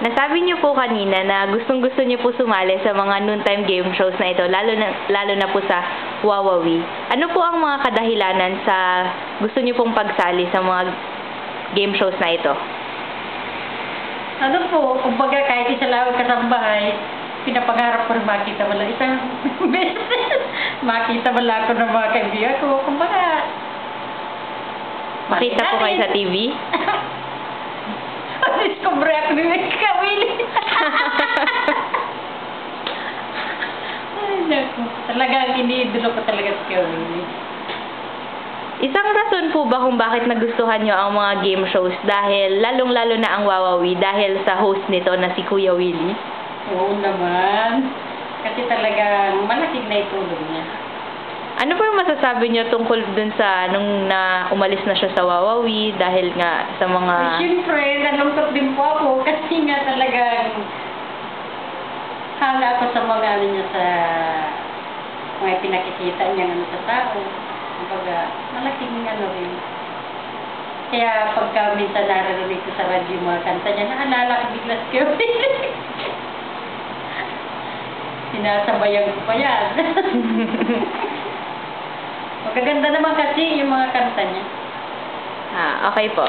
Nasabi niyo po kanina na gustong-gusto niyo po sumali sa mga noontime game shows na ito, lalo na po sa Wawawi. Ano po ang mga kadahilanan sa gusto niyo pong pagsali sa mga game shows na ito? Ano po, kumbaga kahit isa lang ang kasambahay, pinapangarap ko rin makita wala isang beses. Makita wala ko ng mga kaibigan ko. Kumbaga, Makita po kayo sa TV? Discover ako ni Kawili. Ay, naku. Talagang iniidolo ko talaga si Kawili. Isang rason po ba kung bakit nagustuhan nyo ang mga game shows dahil lalong-lalo na ang Wawawi dahil sa host nito na si Kuya Willie? Oo naman. Kasi talagang malaking na itulong niya. Ano po yung masasabi nyo tungkol dun sa nung na umalis na siya sa Wawawi dahil nga sa mga... Siyempre, nalungkot din po ako kasi nga talagang hanga ako sa mga ano niya sa mga pinakikita niya ano sa tao. Kumbaga, malaking ano rin. Kaya pagka minsan naririnig ko sa radyo mga kanta niya, naalala ko bigla si Kevin. Sinasabayan ko pa yan. Magaganda naman kasi yung mga kanta niya. Okay po.